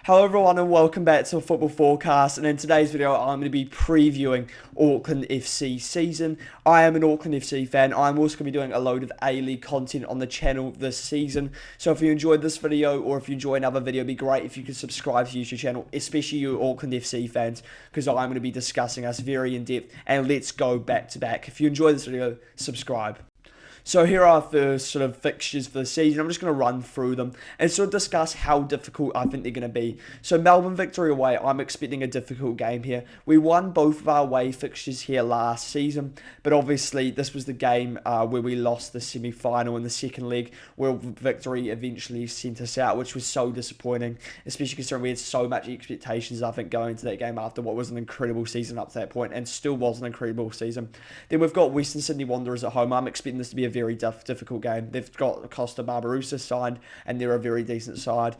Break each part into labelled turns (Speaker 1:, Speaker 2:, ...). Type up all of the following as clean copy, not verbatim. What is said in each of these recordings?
Speaker 1: Hello everyone and welcome back to a football forecast, and in today's video I'm going to be previewing Auckland FC season. I am an Auckland FC fan. I'm also going to be doing a load of A-League content on the channel this season, so if you enjoyed this video or if you enjoy another video, it'd be great if you could subscribe to the YouTube channel, especially you Auckland FC fans, because I'm going to be discussing us very in depth, and let's go back to back. If you enjoy this video, subscribe. So here are the sort of fixtures for the season. I'm just going to run through them and sort of discuss how difficult I think they're going to be. So Melbourne victory away, I'm expecting a difficult game here. We won both of our away fixtures here last season, but obviously this was the game where we lost the semi-final in the second leg, where victory eventually sent us out, which was so disappointing, especially considering we had so much expectations, I think, going into that game after what was an incredible season up to that point, and still was an incredible season. Then we've got Western Sydney Wanderers at home. I'm expecting this to be a very difficult game. They've got Costa Barbarousa signed, and they're a very decent side.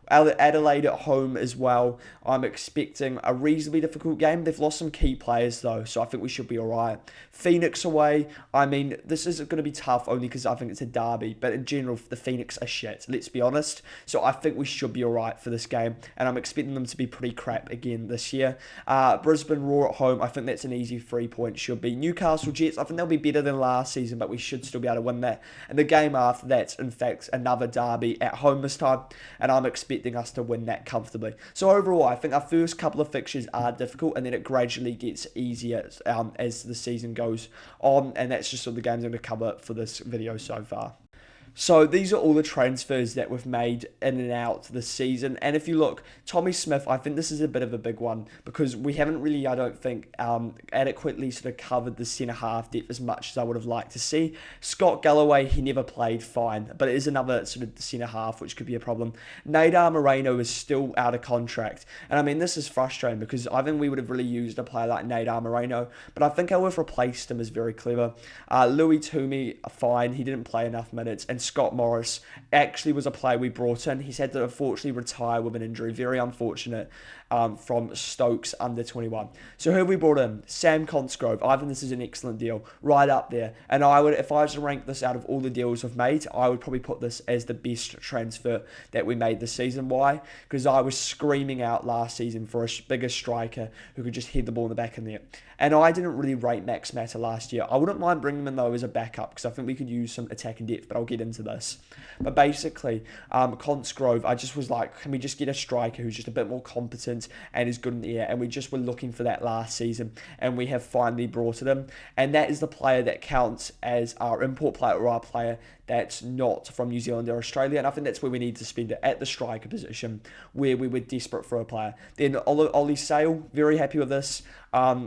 Speaker 1: Adelaide at home as well. I'm expecting a reasonably difficult game. They've lost some key players though, so I think we should be alright. Phoenix away. I mean, this is going to be tough only because I think it's a derby, but in general, the Phoenix are shit, let's be honest. So I think we should be alright for this game, and I'm expecting them to be pretty crap again this year. Brisbane Roar at home. I think that's an easy 3 points, should be. Newcastle Jets. I think they'll be better than last season, but we should still be able to win that. And the game after that's, in fact, another derby at home this time, and I'm expecting us to win that comfortably. So overall, I think our first couple of fixtures are difficult, and then it gradually gets easier as the season goes on, and that's just sort of the games I'm going to cover for this video so far. So these are all the transfers that we've made in and out this season. And if you look, Tommy Smith, I think this is a bit of a big one because we haven't really, I don't think, adequately sort of covered the centre-half depth as much as I would have liked to see. Scott Galloway, he never played fine, but it is another sort of centre-half, which could be a problem. Nadar Moreno is still out of contract. And I mean, this is frustrating because I think we would have really used a player like Nadar Moreno, but I think how we've replaced him is very clever. Louis Toomey, fine, he didn't play enough minutes. And Scott Morris actually was a player we brought in. He's had to unfortunately retire with an injury. Very unfortunate, from Stokes under 21. So who have we brought in? Sam Cosgrove. I think this is an excellent deal. Right up there. And I would, if I was to rank this out of all the deals we've made, I would probably put this as the best transfer that we made this season. Why? Because I was screaming out last season for a bigger striker who could just head the ball in the back of the net. And I didn't really rate Max Mata last year. I wouldn't mind bringing him in though as a backup because I think we could use some attacking depth, but I'll get into this. But basically, Cosgrove, I just was like, can we just get a striker who's just a bit more competent and is good in the air? And we just were looking for that last season, and we have finally brought it in. And that is the player that counts as our import player or our player that's not from New Zealand or Australia, and I think that's where we need to spend it, at the striker position, where we were desperate for a player. Then Oli Sail, very happy with this.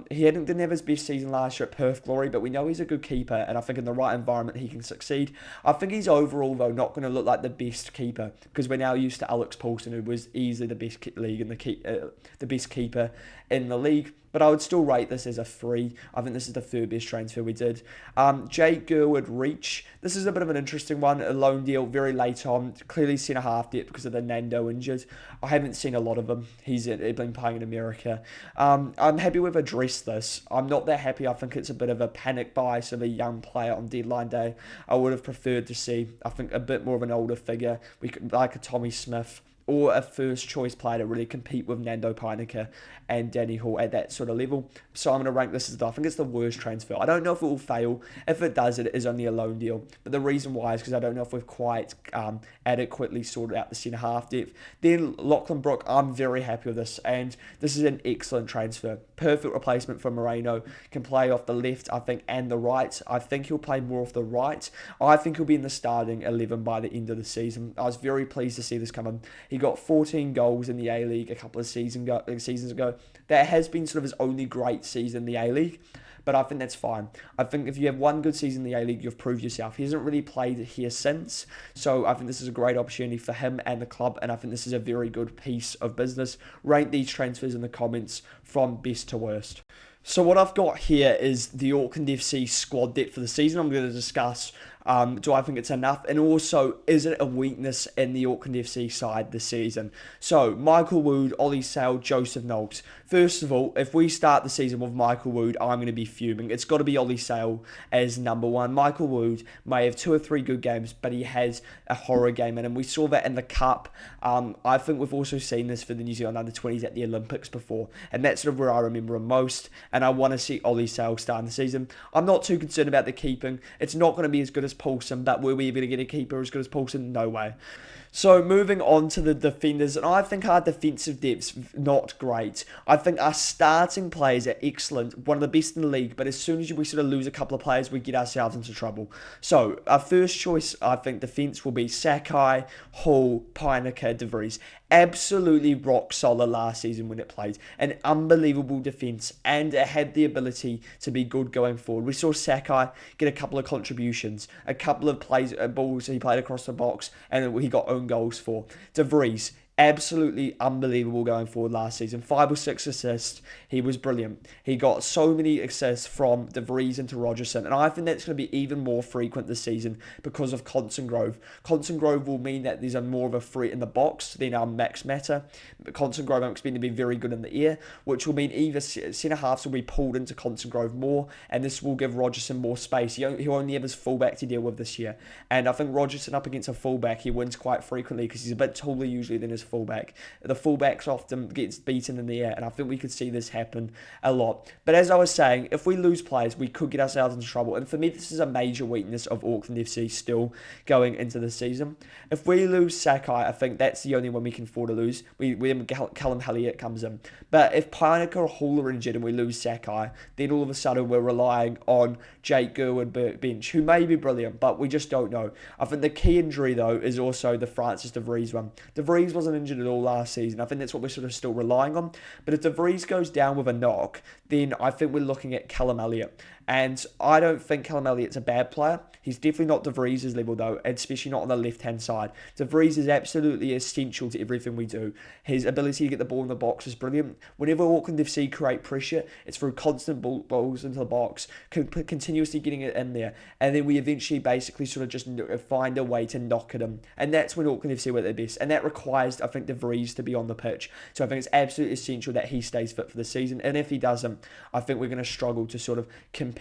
Speaker 1: He didn't have his best season last year at Perth Glory, but we know he's a good keeper, and I think in the right environment he can succeed. I think he's overall, though, not going to look like the best keeper, because we're now used to Alex Paulsen, who was easily the best the best keeper in the league. But I would still rate this as a 3. I think this is the third best transfer we did. Jake Girdwood-Reich. This is a bit of an interesting one. A loan deal, very late on. Clearly centre-half depth because of the Nando injured. I haven't seen a lot of him. He's been playing in America. I'm happy we've addressed this. I'm not that happy. I think it's a bit of a panic buy of a young player on deadline day. I would have preferred to see, I think, a bit more of an older figure. We could, like a Tommy Smith, or a first choice player to really compete with Nando Peinecker and Danny Hall at that sort of level. So I'm going to rank this as, I think it's the worst transfer. I don't know if it will fail. If it does, it is only a loan deal. But the reason why is because I don't know if we've quite adequately sorted out the centre-half depth. Then Lachlan Brook, I'm very happy with this. And this is an excellent transfer. Perfect replacement for Moreno. Can play off the left, I think, and the right. I think he'll play more off the right. I think he'll be in the starting 11 by the end of the season. I was very pleased to see this come in. He got 14 goals in the A-League a couple of seasons ago. That has been sort of his only great season in the A-League, but I think that's fine. I think if you have one good season in the A-League, you've proved yourself. He hasn't really played here since, so I think this is a great opportunity for him and the club, and I think this is a very good piece of business. Rate these transfers in the comments from best to worst. So what I've got here is the Auckland FC squad depth for the season. I'm going to discuss Do I think it's enough? And also, is it a weakness in the Auckland FC side this season? So, Michael Woud, Oli Sail, Joseph Noakes. First of all, if we start the season with Michael Woud, I'm going to be fuming. It's got to be Oli Sail as number one. Michael Woud may have 2 or 3 good games, but he has a horror game in him. We saw that in the Cup. I think we've also seen this for the New Zealand under-20s at the Olympics before, and that's sort of where I remember him most, and I want to see Oli Sail start in the season. I'm not too concerned about the keeping. It's not going to be as good as Paulsen, but were we ever going to get a keeper as good as Paulsen? No way. So moving on to the defenders, and I think our defensive depth's not great. I think our starting players are excellent, one of the best in the league, but as soon as we sort of lose a couple of players, we get ourselves into trouble. So our first choice, I think, defence will be Sakai, Hall, Peinecker, De Vries. Absolutely rock solid last season when it played. An unbelievable defence, and it had the ability to be good going forward. We saw Sakai get a couple of contributions, a couple of balls he played across the box, and he got own goals for. De Vries, absolutely unbelievable going forward last season. 5 or 6 assists. He was brilliant. He got so many assists from De Vries into Rogerson, and I think that's going to be even more frequent this season because of Cosgrove. Cosgrove will mean that there's more of a threat in the box than Max Mata. Cosgrove I'm expecting to be very good in the air, which will mean either centre-halves will be pulled into Cosgrove more, and this will give Rogerson more space. He'll only have his fullback to deal with this year, and I think Rogerson up against a fullback, he wins quite frequently because he's a bit taller usually than his fullback. The fullbacks often gets beaten in the air, and I think we could see this happen a lot. But as I was saying, if we lose players, we could get ourselves into trouble, and for me this is a major weakness of Auckland FC still going into the season. If we lose Sakai, I think that's the only one we can afford to lose. Callum Elliott comes in. But if Peinecker or Hall are injured and we lose Sakai, then all of a sudden we're relying on Jake Girdwood-Reich, who may be brilliant, but we just don't know. I think the key injury though is also the Francis De Vries one. De Vries wasn't injured at all last season. I think that's what we're sort of still relying on. But if De Vries goes down with a knock, then I think we're looking at Callum Elliott. And I don't think Callum Elliott's a bad player. He's definitely not De Vries' level though, especially not on the left-hand side. De Vries is absolutely essential to everything we do. His ability to get the ball in the box is brilliant. Whenever Auckland FC create pressure, it's through constant balls into the box, continuously getting it in there, and then we eventually basically sort of just find a way to knock at him. And that's when Auckland FC were at their best. And that requires, I think, De Vries to be on the pitch. So I think it's absolutely essential that he stays fit for the season. And if he doesn't, I think we're going to struggle to sort of compete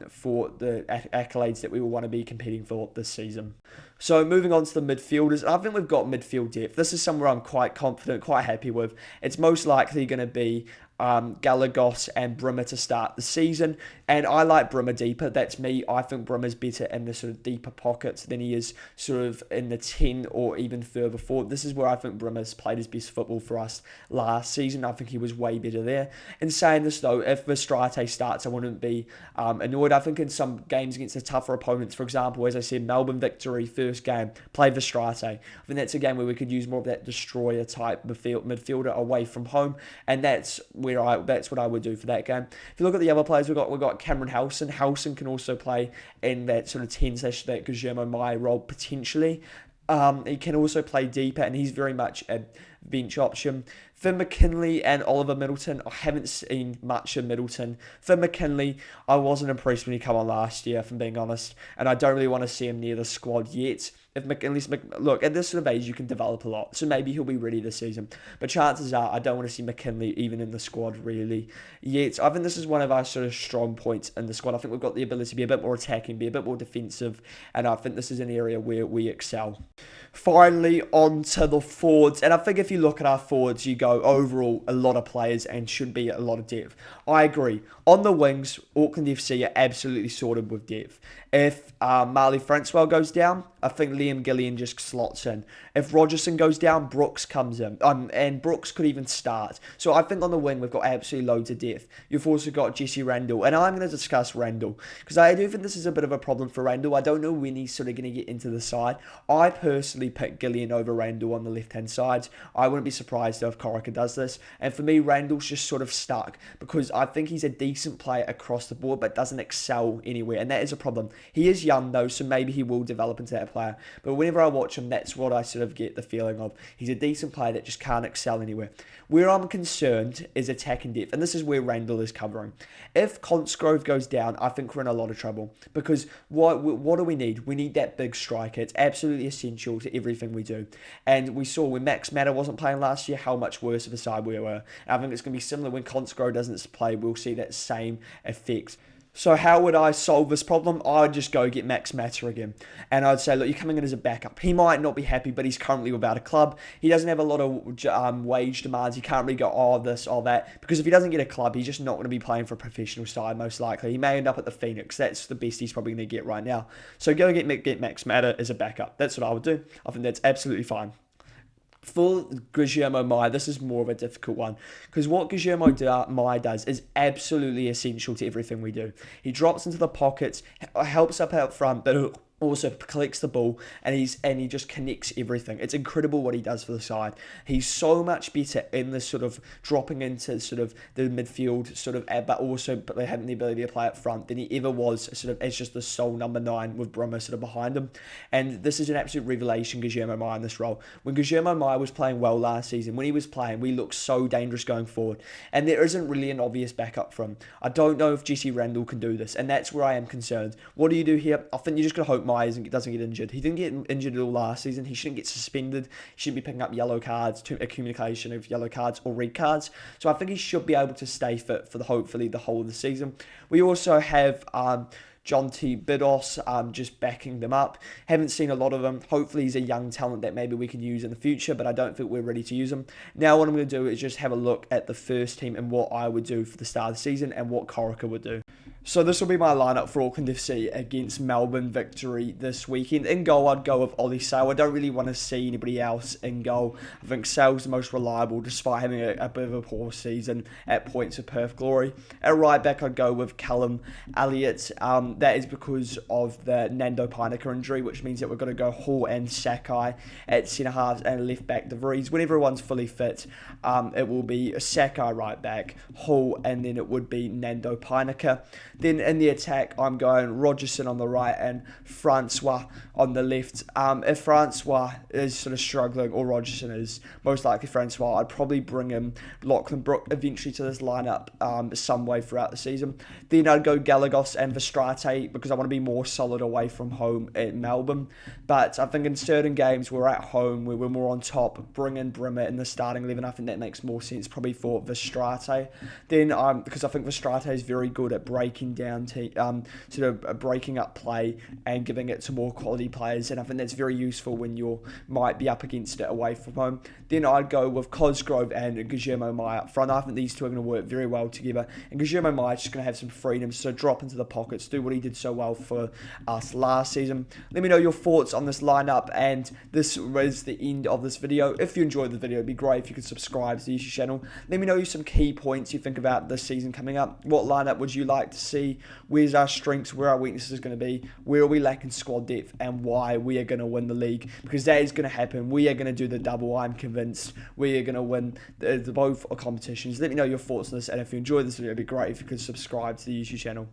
Speaker 1: for the accolades that we will want to be competing for this season. So moving on to the midfielders, I think we've got midfield depth. This is somewhere I'm quite confident, quite happy with. It's most likely going to be Galagos and Brimmer to start the season, and I like Brimmer deeper. That's me. I think Brimmer's better in the sort of deeper pockets than he is sort of in the 10 or even further forward. This is where I think Brimmer's played his best football for us last season. I think he was way better there. In saying this though, if Verstraete starts, I wouldn't be annoyed. I think in some games against the tougher opponents, for example, as I said, Melbourne victory, first game, play Verstraete. I think that's a game where we could use more of that destroyer type midfielder away from home, and that's what I would do for that game. If you look at the other players, we've got Cameron Howson. Howson can also play in that sort of 10 slash that Guillermo Mai role potentially. He can also play deeper, and he's very much a bench option. Finn McKinley and Oliver Middleton, I haven't seen much of Middleton. Finn McKinley, I wasn't impressed when he came on last year, if I'm being honest, and I don't really want to see him near the squad yet. If McKinley's, look, at this sort of age, you can develop a lot, so maybe he'll be ready this season. But chances are, I don't want to see McKinley even in the squad really yet. I think this is one of our sort of strong points in the squad. I think we've got the ability to be a bit more attacking, be a bit more defensive, and I think this is an area where we excel. Finally, on to the forwards, and I think if you look at our forwards, you go, overall, a lot of players and should be a lot of depth. I agree. On the wings, Auckland FC are absolutely sorted with depth. If Marley Francois goes down, I think Liam Gillian just slots in. If Rogerson goes down, Brooks comes in. And Brooks could even start. So I think on the wing, we've got absolutely loads of depth. You've also got Jesse Randall. And I'm going to discuss Randall, because I do think this is a bit of a problem for Randall. I don't know when he's sort of going to get into the side. I personally pick Gillian over Randall on the left-hand side. I wouldn't be surprised if Corica does this. And for me, Randall's just sort of stuck, because I think he's a decent player across the board, but doesn't excel anywhere. And that is a problem. He is young though, so maybe he will develop into that player, but whenever I watch him, that's what I sort of get the feeling of. He's a decent player that just can't excel anywhere. Where I'm concerned is attack and depth, and this is where Randall is covering. If Cosgrove goes down, I think we're in a lot of trouble, because what do we need? We need that big striker. It's absolutely essential to everything we do. And we saw when Max Matter wasn't playing last year how much worse of a side we were. And I think it's going to be similar when Cosgrove doesn't play. We'll see that same effect. So how would I solve this problem? I'd just go get Max Matter again. And I'd say, look, you're coming in as a backup. He might not be happy, but he's currently without a club. He doesn't have a lot of wage demands. He can't really go, oh, this, all that. Because if he doesn't get a club, he's just not going to be playing for a professional side, most likely. He may end up at the Phoenix. That's the best he's probably going to get right now. So go get Max Matter as a backup. That's what I would do. I think that's absolutely fine. For Guillermo Mai, this is more of a difficult one, because what Guillermo Mai does is absolutely essential to everything we do. He drops into the pockets, helps up out front, but also collects the ball, and he just connects everything. It's incredible what he does for the side. He's so much better in the sort of dropping into sort of the midfield, sort of, but also having the ability to play up front than he ever was sort of as just the sole number 9 with Brummer sort of behind him. And this is an absolute revelation, Guillermo Mai in this role. When Guillermo Mai was playing well last season, when he was playing, we looked so dangerous going forward, and there isn't really an obvious backup for him. I don't know if Jesse Randall can do this, and that's where I am concerned. What do you do here? I think you just got to hope Mai doesn't get injured. He didn't get injured at all last season. He shouldn't get suspended. He shouldn't be picking up yellow cards, accumulation of yellow cards or red cards. So I think he should be able to stay fit for hopefully the whole of the season. We also have John T. Bidos just backing them up. Haven't seen a lot of him. Hopefully he's a young talent that maybe we can use in the future, but I don't think we're ready to use him. Now what I'm going to do is just have a look at the first team and what I would do for the start of the season and what Corica would do. So this will be my lineup for Auckland FC against Melbourne victory this weekend. In goal, I'd go with Oli Sail. I don't really want to see anybody else in goal. I think Sail's the most reliable, despite having a bit of a poor season at points of Perth glory. At right back, I'd go with Callum Elliott. That is because of the Nando Painika injury, which means that we're going to go Hall and Sakai at centre halves and left back De Vries. When everyone's fully fit, it will be Sakai right back, Hall, and then it would be Nando Painika. Then in the attack, I'm going Rogerson on the right and Francois on the left. If Francois is sort of struggling, or Rogerson is, most likely Francois, I'd probably bring in Lachlan Brook eventually to this lineup some way throughout the season. Then I'd go Galagos and Verstrate because I want to be more solid away from home at Melbourne. But I think in certain games we're at home, where we're more on top, bring in Brimmer in the starting 11. I think that makes more sense probably for Verstrate. Then because I think Verstrate is very good at breaking down, sort of breaking up play and giving it to more quality players, and I think that's very useful when you might be up against it away from home. Then I'd go with Cosgrove and Guillermo Mai up front. I think these two are going to work very well together, and Guillermo Mai is just going to have some freedom, so drop into the pockets, do what he did so well for us last season. Let me know your thoughts on this lineup, and this is the end of this video. If you enjoyed the video, it'd be great if you could subscribe to the YouTube channel. Let me know some key points you think about this season coming up. What lineup would you like to see? Where's our strengths, where our weaknesses are going to be, where are we lacking squad depth, and why we are going to win the league, because that is going to happen. We are going to do the double. I'm convinced we are going to win the both competitions. Let me know your thoughts on this, and if you enjoyed this video, it'd be great if you could subscribe to the YouTube channel.